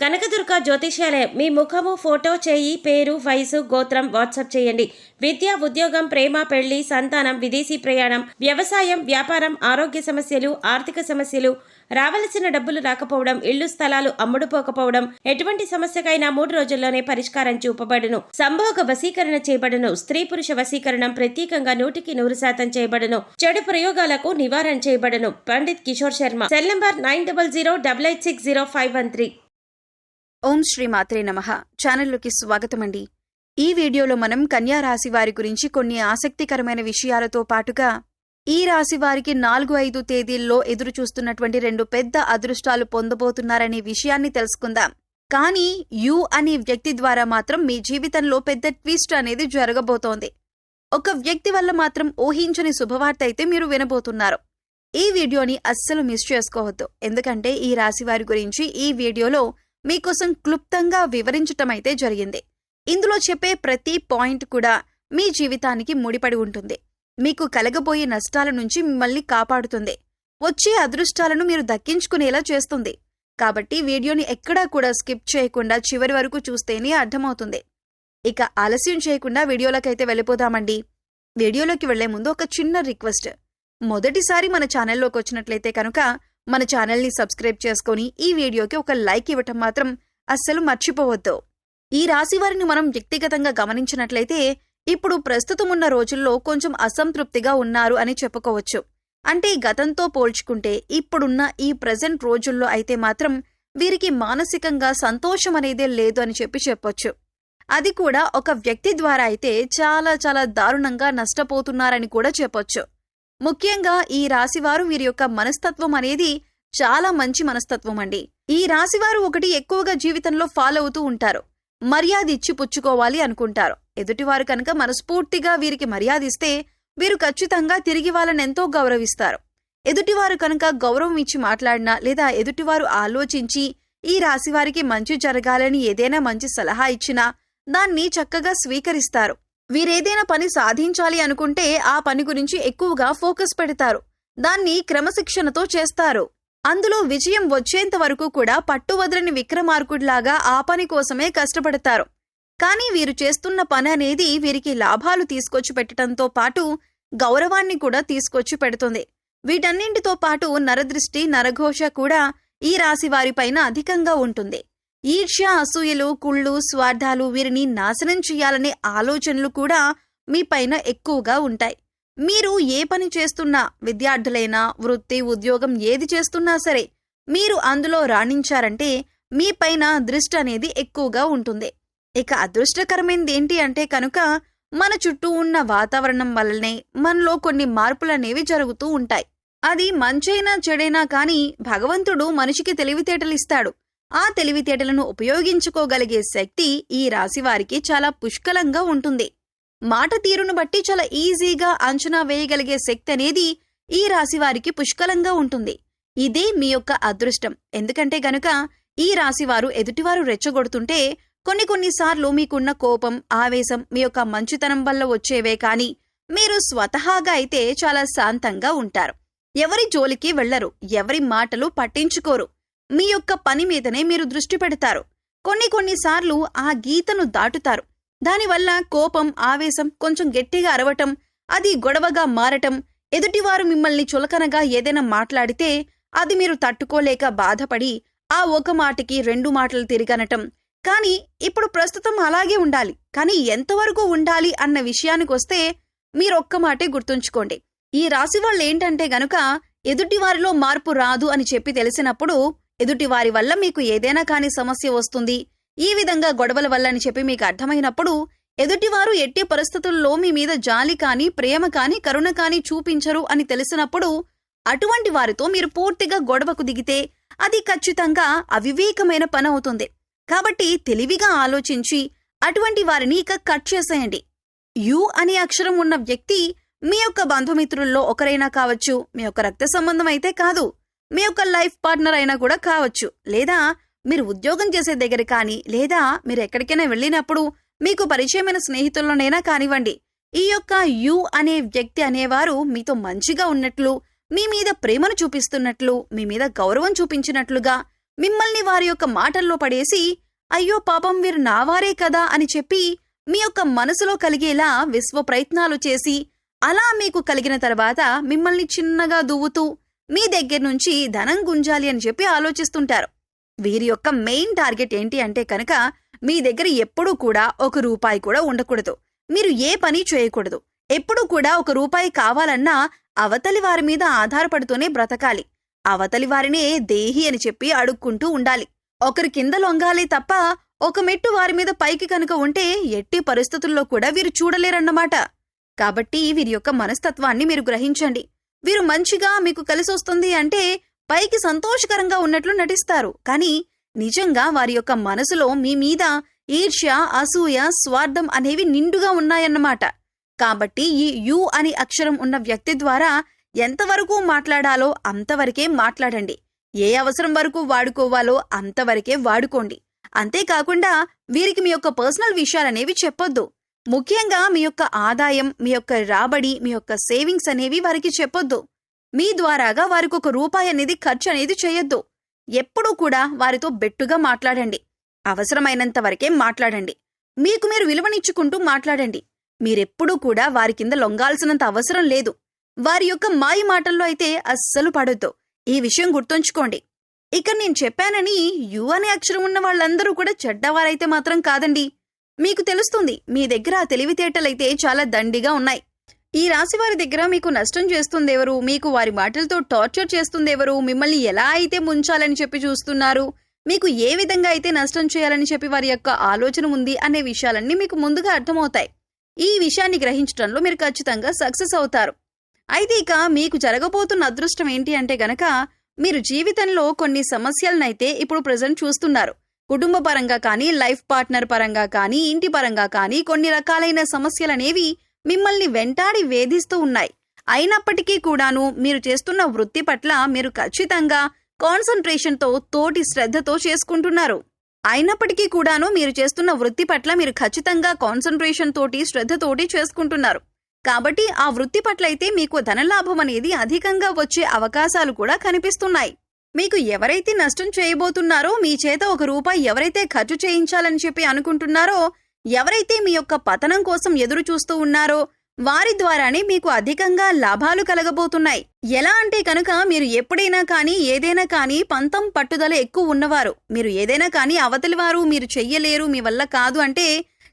కనకదుర్గ జ్యోతిష్యాలయం. మీ ముఖము, ఫోటో, చేయి, పేరు, వయసు, గోత్రం వాట్సాప్ చేయండి. విద్య, ఉద్యోగం, ప్రేమ, పెళ్లి, సంతానం, విదేశీ ప్రయాణం, వ్యవసాయం, వ్యాపారం, ఆరోగ్య సమస్యలు, ఆర్థిక సమస్యలు, రావలసిన డబ్బులు రాకపోవడం, ఇళ్లు స్థలాలు అమ్ముడుపోకపోవడం, ఎటువంటి సమస్యకైనా 3 రోజుల్లోనే పరిష్కారం చూపబడును. సంభోగ వశీకరణ చేయబడును. స్త్రీ పురుష వశీకరణం ప్రత్యేకంగా 100% చేయబడును. చెడు ప్రయోగాలకు నివారణ చేయబడును. పండిత్ కిషోర్ శర్మ. Cell number 9008860513. ఓం శ్రీ మాత్రే నమః. ఛానల్లోకి స్వాగతమండి. ఈ వీడియోలో మనం కన్యా రాశి వారి గురించి కొన్ని ఆసక్తికరమైన విషయాలతో పాటుగా ఈ రాశి వారికి 4-5 తేదీల్లో ఎదురు చూస్తున్నటువంటి 2 పెద్ద అదృష్టాలు పొందబోతున్నారనే విషయాన్ని తెలుసుకుందాం. కానీ యు అనే వ్యక్తి ద్వారా మాత్రం మీ జీవితంలో పెద్ద ట్విస్ట్ అనేది జరగబోతోంది. ఒక వ్యక్తి వల్ల మాత్రం ఊహించని శుభవార్త అయితే మీరు వినబోతున్నారు. ఈ వీడియోని అస్సలు మిస్ చేసుకోవద్దు. ఎందుకంటే ఈ రాశి వారి గురించి ఈ వీడియోలో మీకోసం క్లుప్తంగా వివరించటమైతే జరిగింది. ఇందులో చెప్పే ప్రతి పాయింట్ కూడా మీ జీవితానికి ముడిపడి ఉంటుంది. మీకు కలగబోయే నష్టాల నుంచి మిమ్మల్ని కాపాడుతుంది. వచ్చే అదృష్టాలను మీరు దక్కించుకునేలా చేస్తుంది. కాబట్టి వీడియోని ఎక్కడా కూడా స్కిప్ చేయకుండా చివరి వరకు చూస్తేనే అర్థమవుతుంది. ఇక ఆలస్యం చేయకుండా వీడియోలకైతే వెళ్ళిపోదామండి. వీడియోలోకి వెళ్లే ముందు ఒక చిన్న రిక్వెస్ట్. మొదటిసారి మన ఛానల్లోకి వచ్చినట్లయితే కనుక మన ఛానల్ని సబ్స్క్రైబ్ చేసుకుని ఈ వీడియోకి ఒక లైక్ ఇవ్వటం మాత్రం అస్సలు మర్చిపోవద్దు. ఈ రాశి వారిని మనం వ్యక్తిగతంగా గమనించినట్లయితే ఇప్పుడు ప్రస్తుతం ఉన్న రోజుల్లో కొంచెం అసంతృప్తిగా ఉన్నారు అని చెప్పుకోవచ్చు. అంటే గతంతో పోల్చుకుంటే ఇప్పుడున్న ఈ ప్రెజెంట్ రోజుల్లో అయితే మాత్రం వీరికి మానసికంగా సంతోషం అనేదే లేదు అని చెప్పొచ్చు. అది కూడా ఒక వ్యక్తి ద్వారా అయితే చాలా చాలా దారుణంగా నష్టపోతున్నారని కూడా చెప్పొచ్చు. ముఖ్యంగా ఈ రాశివారు వీరి యొక్క మనస్తత్వం అనేది చాలా మంచి మనస్తత్వం అండి. ఈ రాశివారు ఒకటి ఎక్కువగా జీవితంలో ఫాలో అవుతూ ఉంటారు. మర్యాద ఇచ్చి పుచ్చుకోవాలి అనుకుంటారు. ఎదుటివారు కనుక మనస్ఫూర్తిగా వీరికి మర్యాద ఇస్తే వీరు ఖచ్చితంగా తిరిగి వాళ్ళని ఎంతో గౌరవిస్తారు. ఎదుటివారు కనుక గౌరవం ఇచ్చి మాట్లాడినా లేదా ఎదుటివారు ఆలోచించి ఈ రాశివారికి మంచి జరగాలని ఏదైనా మంచి సలహా ఇచ్చినా దాన్ని చక్కగా స్వీకరిస్తారు. వీరేదైనా పని సాధించాలి అనుకుంటే ఆ పని గురించి ఎక్కువగా ఫోకస్ పెడతారు. దాన్ని క్రమశిక్షణతో చేస్తారు. అందులో విజయం వచ్చేంత వరకు కూడా పట్టువదలని విక్రమార్కుడిలాగా ఆ పని కోసమే కష్టపడతారు. కానీ వీరు చేస్తున్న పని అనేది వీరికి లాభాలు తీసుకొచ్చి పెట్టడంతో పాటు గౌరవాన్ని కూడా తీసుకొచ్చి పెడుతుంది. వీటన్నింటితో పాటు నరదృష్టి, నరఘోష కూడా ఈ రాశి వారిపైన అధికంగా ఉంటుంది. ఈర్ష్య, అసూయలు, కుళ్ళు, స్వార్థాలు వీరిని నాశనం చేయాలనే ఆలోచనలు కూడా మీ పైన ఎక్కువగా ఉంటాయి. మీరు ఏ పని చేస్తున్నా, విద్యార్థులైనా, వృత్తి, ఉద్యోగం ఏది చేస్తున్నా సరే మీరు అందులో రాణించారంటే మీ పైన దృష్టి అనేది ఎక్కువగా ఉంటుంది. ఇక అదృష్టకరమైనది ఏంటి అంటే కనుక మన చుట్టూ ఉన్న వాతావరణం వల్లనే మనలో కొన్ని మార్పులనేవి జరుగుతూ ఉంటాయి. అది మంచైనా చెడైనా కానీ భగవంతుడు మనిషికి తెలివితేటలిస్తాడు. ఆ తెలివితేటలను ఉపయోగించుకోగలిగే శక్తి ఈ రాశివారికి చాలా పుష్కలంగా ఉంటుంది. మాట తీరును బట్టి చాలా ఈజీగా అంచనా వేయగలిగే శక్తి అనేది ఈ రాశివారికి పుష్కలంగా ఉంటుంది. ఇదే మీ యొక్క అదృష్టం. ఎందుకంటే గనుక ఈ రాశివారు ఎదుటివారు రెచ్చగొడుతుంటే కొన్నిసార్లు మీకున్న కోపం, ఆవేశం మీ యొక్క మంచితనం వల్ల వచ్చేవే కానీ మీరు స్వతహాగా అయితే చాలా శాంతంగా ఉంటారు. ఎవరి జోలికి వెళ్లరు. ఎవరి మాటలు పట్టించుకోరు. మీ యొక్క పని మీదనే మీరు దృష్టి పెడతారు. కొన్నిసార్లు ఆ గీతను దాటుతారు. దానివల్ల కోపం, ఆవేశం కొంచెం గట్టిగా అరవటం, అది గొడవగా మారటం, ఎదుటివారు మిమ్మల్ని చులకనగా ఏదైనా మాట్లాడితే అది మీరు తట్టుకోలేక బాధపడి ఆ ఒక మాటకి 2 మాటలు తిరిగనటం. కానీ ఇప్పుడు ప్రస్తుతం అలాగే ఉండాలి. కానీ ఎంతవరకు ఉండాలి అన్న విషయానికొస్తే మీరొక్క మాటే గుర్తుంచుకోండి. ఈ రాశి వాళ్ళు ఏంటంటే గనుక ఎదుటివారిలో మార్పు రాదు అని చెప్పి తెలిసినప్పుడు ఎదుటివారి వల్ల మీకు ఏదైనా కాని సమస్య వస్తుంది, ఈ విధంగా గొడవల వల్ల అని చెప్పి మీకు అర్థమైనప్పుడు ఎదుటివారు ఎట్టి పరిస్థితుల్లో మీ మీద జాలి కాని, ప్రేమ కాని, కరుణ కాని చూపించరు అని తెలిసినప్పుడు అటువంటి వారితో మీరు పూర్తిగా గొడవకు దిగితే అది ఖచ్చితంగా అవివేకమైన పని అవుతుంది. కాబట్టి తెలివిగా ఆలోచించి అటువంటి వారిని ఇక కట్ చేసేయండి. యు అనే అక్షరం ఉన్న వ్యక్తి మీ యొక్క బంధుమిత్రుల్లో ఒకరైనా కావచ్చు, మీ యొక్క రక్త సంబంధం అయితే కాదు, మీ యొక్క లైఫ్ పార్ట్నర్ అయినా కూడా కావచ్చు, లేదా మీరు ఉద్యోగం చేసే దగ్గర కానీ, లేదా మీరు ఎక్కడికైనా వెళ్ళినప్పుడు మీకు పరిచయమైన స్నేహితుల్లోనైనా కానివ్వండి. ఈ యొక్క యు అనే వ్యక్తి అనేవారు మీతో మంచిగా ఉన్నట్లు, మీ మీద ప్రేమను చూపిస్తున్నట్లు, మీ మీద గౌరవం చూపించినట్లుగా, మిమ్మల్ని వారి యొక్క మాటల్లో పడేసి అయ్యో పాపం వీరు నావారే కదా అని చెప్పి మీ యొక్క మనసులో కలిగేలా విశ్వ ప్రయత్నాలు చేసి అలా మీకు కలిగిన తర్వాత మిమ్మల్ని చిన్నగా దువ్వుతూ మీ దగ్గర నుంచి ధనం గుంజాలి అని చెప్పి ఆలోచిస్తుంటారు. వీరి యొక్క మెయిన్ టార్గెట్ ఏంటి అంటే కనుక మీ దగ్గర ఎప్పుడూ కూడా ₹1 కూడా ఉండకూడదు. మీరు ఏ పని చేయకూడదు. ఎప్పుడూ కూడా ₹1 కావాలన్నా అవతలి వారి మీద ఆధారపడుతూనే బ్రతకాలి. అవతలి వారినే దేహి అని చెప్పి అడుక్కుంటూ ఉండాలి. ఒకరి కింద లొంగాలి తప్ప ఒక మెట్టు వారి మీద పైకి కనుక ఉంటే ఎట్టి పరిస్థితుల్లో కూడా వీరు చూడలేరన్నమాట. కాబట్టి వీరి యొక్క మనస్తత్వాన్ని మీరు గ్రహించండి. వీరు మంచిగా మీకు కలిసొస్తుంది అంటే పైకి సంతోషకరంగా ఉన్నట్లు నటిస్తారు, కానీ నిజంగా వారి యొక్క మనసులో మీ మీద ఈర్ష్య, అసూయ, స్వార్థం అనేవి నిండుగా ఉన్నాయన్నమాట. కాబట్టి ఈ యు అని అక్షరం ఉన్న వ్యక్తి ద్వారా ఎంతవరకు మాట్లాడాలో అంతవరకే మాట్లాడండి. ఏ అవసరం వరకు వాడుకోవాలో అంతవరకే వాడుకోండి. అంతేకాకుండా వీరికి మీ యొక్క పర్సనల్ విషయాలనేవి చెప్పొద్దు. ముఖ్యంగా మీ యొక్క ఆదాయం, మీ యొక్క రాబడి, మీ యొక్క సేవింగ్స్ అనేవి వారికి చెప్పొద్దు. మీ ద్వారాగా వారికి ₹1 అనేది ఖర్చు అనేది చేయొద్దు. ఎప్పుడూ కూడా వారితో బెట్టుగా మాట్లాడండి. అవసరమైనంత వరకే మాట్లాడండి. మీకు మీరు విలువనిచ్చుకుంటూ మాట్లాడండి. మీరెప్పుడూ కూడా వారి కింద లొంగాల్సినంత అవసరం లేదు. వారి యొక్క మాయ మాటల్లో అయితే అస్సలు పడొద్దు. ఈ విషయం గుర్తుంచుకోండి. ఇక నేను చెప్పానని యు అనే అక్షరం ఉన్న వాళ్ళందరూ కూడా చెడ్డవారైతే మాత్రం కాదండి. మీకు తెలుస్తుంది, మీ దగ్గర ఆ తెలివితేటలైతే చాలా దండిగా ఉన్నాయి. ఈ రాశివారి దగ్గర మీకు నష్టం చేస్తుందెవరు, మీకు వారి మాటలతో టార్చర్ చేస్తుందెవరు, మిమ్మల్ని ఎలా అయితే ముంచాలని చెప్పి చూస్తున్నారు, మీకు ఏ విధంగా అయితే నష్టం చేయాలని చెప్పి వారి యొక్క ఆలోచన ఉంది అనే విషయాలన్నీ మీకు ముందుగా అర్థమవుతాయి. ఈ విషయాన్ని గ్రహించడంలో మీరు ఖచ్చితంగా సక్సెస్ అవుతారు. అయితే ఇక మీకు జరగబోతున్న అదృష్టం ఏంటి అంటే గనక మీరు జీవితంలో కొన్ని సమస్యలనైతే ఇప్పుడు ప్రెజెంట్ చూస్తున్నారు. కుటుంబ పరంగా కానీ, లైఫ్ పార్ట్నర్ పరంగా కానీ, ఇంటి పరంగా కానీ కొన్ని రకాలైన సమస్యలనేవి మిమ్మల్ని వెంటాడి వేధిస్తూ ఉన్నాయి. అయినప్పటికీ కూడాను మీరు చేస్తున్న వృత్తి పట్ల మీరు ఖచ్చితంగా కాన్సంట్రేషన్తో, తోటి శ్రద్ధతో చేసుకుంటున్నారు. అయినప్పటికీ కూడాను మీరు చేస్తున్న వృత్తి పట్ల మీరు ఖచ్చితంగా కాన్సంట్రేషన్ తోటి, శ్రద్ధతోటి చేసుకుంటున్నారు. కాబట్టి ఆ వృత్తి పట్ల అయితే మీకు ధనలాభం అనేది అధికంగా వచ్చే అవకాశాలు కూడా కనిపిస్తున్నాయి. మీకు ఎవరైతే నష్టం చేయబోతున్నారో, మీ చేత ₹1 ఎవరైతే ఖర్చు చేయించాలని చెప్పి అనుకుంటున్నారో, ఎవరైతే మీ యొక్క పతనం కోసం ఎదురు చూస్తూ ఉన్నారో వారి ద్వారానే మీకు అధికంగా లాభాలు కలగబోతున్నాయి. ఎలా అంటే కనుక మీరు ఎప్పుడైనా కానీ, ఏదైనా కానీ పంతం, పట్టుదల ఎక్కువ ఉన్నవారు. మీరు ఏదైనా కానీ అవతలి వారు మీరు చెయ్యలేరు, మీ వల్ల కాదు అంటే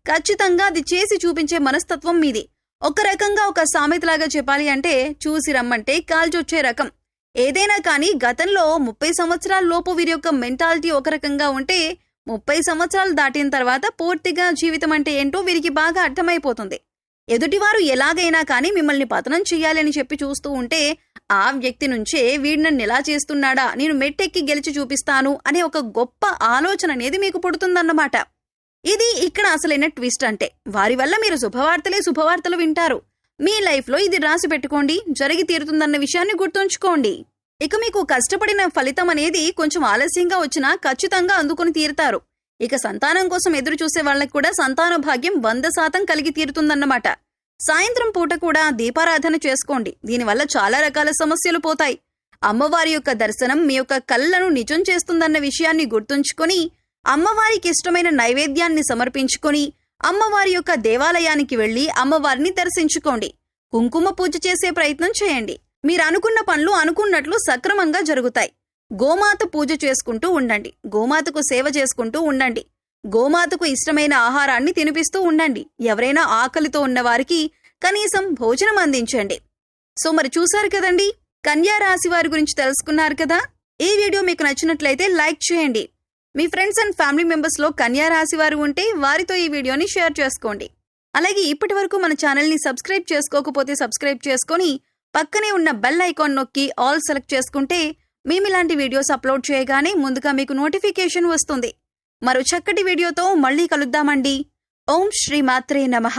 ఖచ్చితంగా అది చేసి చూపించే మనస్తత్వం మీది. ఒక రకంగా ఒక సామెతలాగా చెప్పాలి అంటే చూసి రమ్మంటే కాల్చొచ్చే రకం. ఏదైనా కానీ గతంలో 30 సంవత్సరాల లోపు వీరి యొక్క మెంటాలిటీ ఒక రకంగా ఉంటే 30 సంవత్సరాలు దాటిన తర్వాత పూర్తిగా జీవితం అంటే ఏంటో వీరికి బాగా అర్థమైపోతుంది. ఎదుటివారు ఎలాగైనా కానీ మిమ్మల్ని పతనం చెయ్యాలని చెప్పి చూస్తూ ఉంటే ఆ వ్యక్తి నుంచే వీడు నన్ను ఎలా చేస్తున్నాడా, నేను మెట్టెక్కి గెలిచి చూపిస్తాను అనే ఒక గొప్ప ఆలోచన అనేది మీకు పుడుతుందన్నమాట. ఇది ఇక్కడ అసలైన ట్విస్ట్ అంటే వారి వల్ల మీరు శుభవార్తలు వింటారు. మీ లైఫ్లో ఇది రాసి పెట్టుకోండి, జరిగి తీరుతుందన్న విషయాన్ని గుర్తుంచుకోండి. ఇక మీకు కష్టపడిన ఫలితం అనేది కొంచెం ఆలస్యంగా వచ్చినా ఖచ్చితంగా అందుకుని తీరుతారు. ఇక సంతానం కోసం ఎదురు చూసే వాళ్ళకి కూడా సంతాన భాగ్యం 100% కలిగి తీరుతుందన్నమాట. సాయంత్రం పూట కూడా దీపారాధన చేసుకోండి. దీనివల్ల చాలా రకాల సమస్యలు పోతాయి. అమ్మవారి యొక్క దర్శనం మీ యొక్క కళ్ళను నిజం చేస్తుందన్న విషయాన్ని గుర్తుంచుకొని అమ్మవారికి ఇష్టమైన నైవేద్యాన్ని సమర్పించుకొని అమ్మవారి యొక్క దేవాలయానికి వెళ్లి అమ్మవారిని దర్శించుకోండి. కుంకుమ పూజ చేసే ప్రయత్నం చేయండి. మీరు అనుకున్న పనులు అనుకున్నట్లు సక్రమంగా జరుగుతాయి. గోమాత పూజ చేసుకుంటూ ఉండండి. గోమాతకు సేవ చేసుకుంటూ ఉండండి. గోమాతకు ఇష్టమైన ఆహారాన్ని తినిపిస్తూ ఉండండి. ఎవరైనా ఆకలితో ఉన్నవారికి కనీసం భోజనం అందించండి. సో మరి చూశారు కదండి, కన్యా రాశి వారి గురించి తెలుసుకున్నారు కదా. ఈ వీడియో మీకు నచ్చినట్లయితే లైక్ చేయండి. మీ ఫ్రెండ్స్ అండ్ ఫ్యామిలీ మెంబర్స్ లో కన్యా రాశి వారు ఉంటే వారితో ఈ వీడియోని షేర్ చేసుకోండి. అలాగే ఇప్పటి వరకు మన ఛానల్ని సబ్స్క్రైబ్ చేసుకోకపోతే సబ్స్క్రైబ్ చేసుకొని పక్కనే ఉన్న బెల్ ఐకాన్ నొక్కి ఆల్ సెలెక్ట్ చేసుకుంటే మేము ఇలాంటి వీడియోస్ అప్లోడ్ చేయగానే ముందుగా మీకు నోటిఫికేషన్ వస్తుంది. మరో చక్కటి వీడియోతో మళ్ళీ కలుద్దామండి. ఓం శ్రీ మాత్రే నమః.